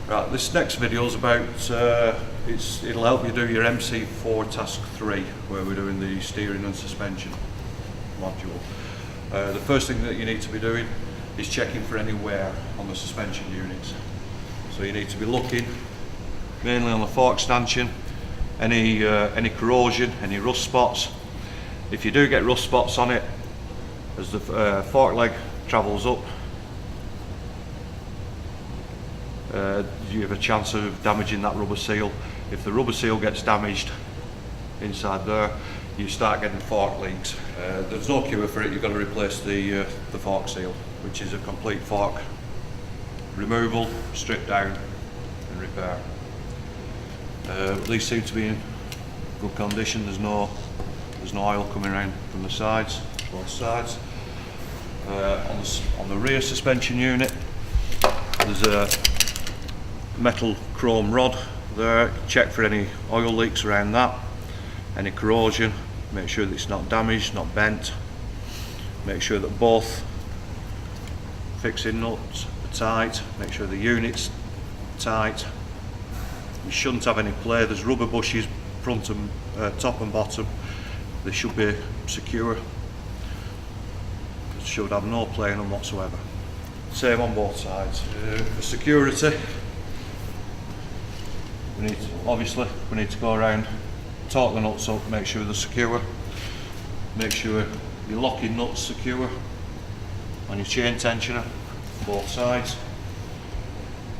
Right, this next video is about, it'll help you do your MC4 task 3, where we're doing the steering and suspension module. The first thing that you need to be doing is checking for any wear on the suspension units. So you need to be looking mainly on the fork stanchion, any corrosion, any rust spots. If you do get rust spots on it, as the fork leg travels up, you have a chance of damaging that rubber seal. If the rubber seal gets damaged inside there, you start getting fork leaks. There's no cure for it. You've got to replace the fork seal, which is a complete fork removal, strip down and repair. These seem to be in good condition. There's no oil coming around from the sides, both sides. On the rear suspension unit, there's a metal chrome rod there. Check for any oil leaks around that, any corrosion. Make sure that it's not damaged, not bent. Make sure that both fixing nuts are tight. Make sure the unit's tight. You shouldn't have any play. There's rubber bushes front and top and bottom. They should be secure. They should have no play in them whatsoever. Same on both sides. For security, we need to go around, torque the nuts up, make sure they're secure. Make sure your locking nuts secure on your chain tensioner, both sides.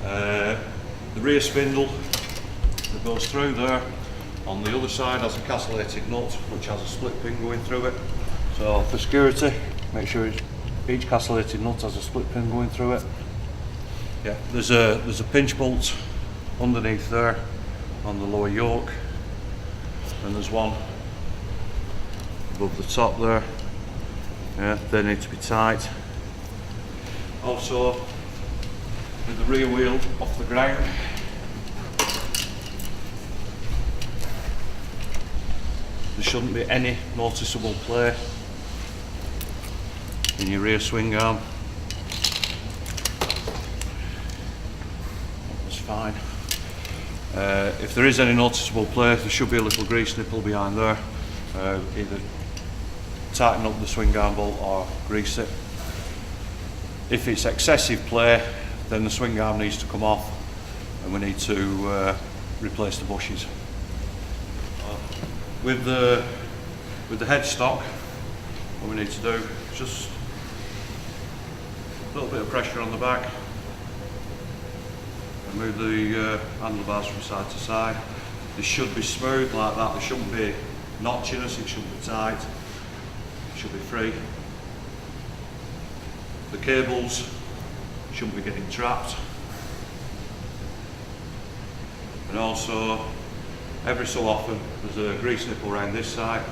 The rear spindle that goes through there on the other side has a castellated nut which has a split pin going through it. So for security, make sure each castellated nut has a split pin going through it. Yeah, there's a pinch bolt underneath there on the lower yoke, and there's one above the top there. Yeah, they need to be tight. Also, with the rear wheel off the ground, there shouldn't be any noticeable play in your rear swing arm. That's fine. If there is any noticeable play, there should be a little grease nipple behind there. Either tighten up the swing arm bolt or grease it. If it's excessive play, then the swing arm needs to come off and we need to replace the bushes. With the headstock, what we need to do is just a little bit of pressure on the back and move the handlebars from side to side. They should be smooth like that. There shouldn't be notchiness, it shouldn't be tight, it should be free. The cables shouldn't be getting trapped. And also, every so often, there's a grease nipple around this side.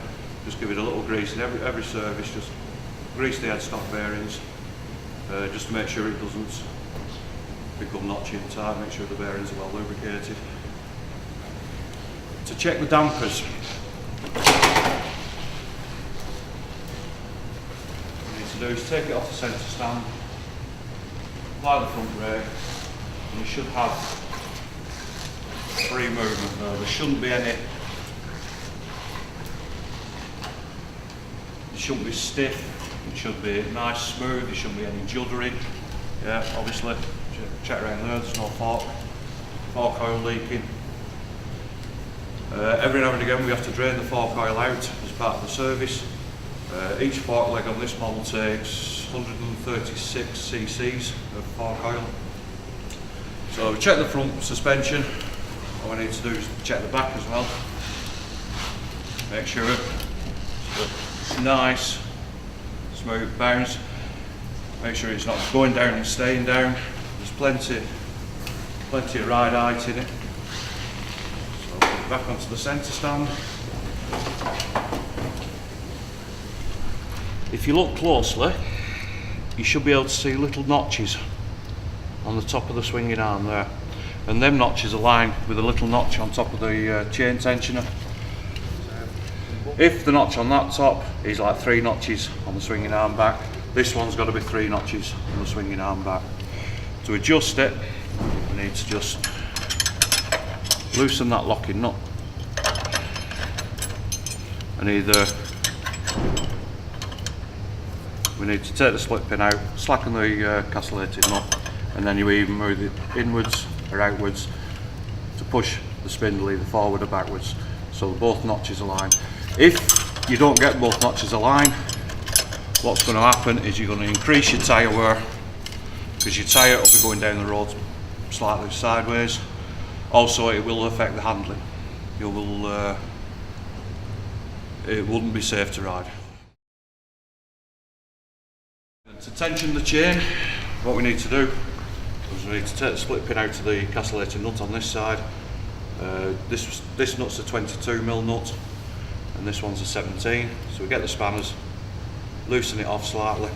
Just give it a little grease in every service. Just grease the headstock bearings, just to make sure it doesn't become notchy and tight. Make sure the bearings are well lubricated. To check the dampers, what you need to do is take it off the centre stand, apply the front brake, and you should have free movement there. There shouldn't be any. It shouldn't be stiff. It should be nice, smooth. There shouldn't be any juddering. Yeah, obviously. Check around there. There's no fork oil leaking. Every now and again we have to drain the fork oil out as part of the service. Each fork leg on this model takes 136 cc's of fork oil. So we check the front suspension. What we need to do is check the back as well. Make sure it's nice, smooth bounce. Make sure it's not going down and staying down. There's plenty of ride height in it. So put it back onto the centre stand. If you look closely, you should be able to see little notches on the top of the swinging arm there. And them notches align with a little notch on top of the chain tensioner. If the notch on that top is like 3 notches on the swinging arm back, this one's got to be 3 notches on the swinging arm back. To adjust it, we need to just loosen that locking nut, and either we need to take the split pin out, slacken the castellated nut, and then you either move it inwards or outwards to push the spindle either forward or backwards, so both notches align. If you don't get both notches aligned, what's going to happen is you're going to increase your tyre wear, because your tyre will be going down the road slightly sideways. Also, it will affect the handling. It wouldn't be safe to ride. To tension the chain, what we need to do is we need to take the split pin out of the castellated nut on this side. This nut's a 22mm nut and this one's a 17, so we get the spanners, loosen it off slightly,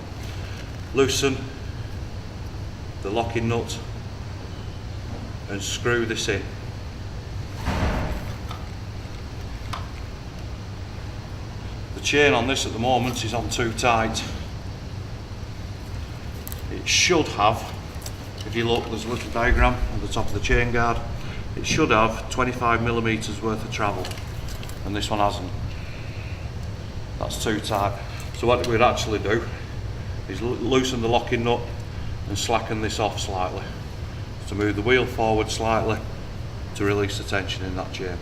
loosen the locking nut and screw this in. The chain on this at the moment is on too tight. It should have, if you look, there's a little diagram on the top of the chain guard, it should have 25mm worth of travel, and this one hasn't. That's too tight. So what we'd actually do is loosen the locking nut and slacken this off slightly to move the wheel forward slightly to release the tension in that chain.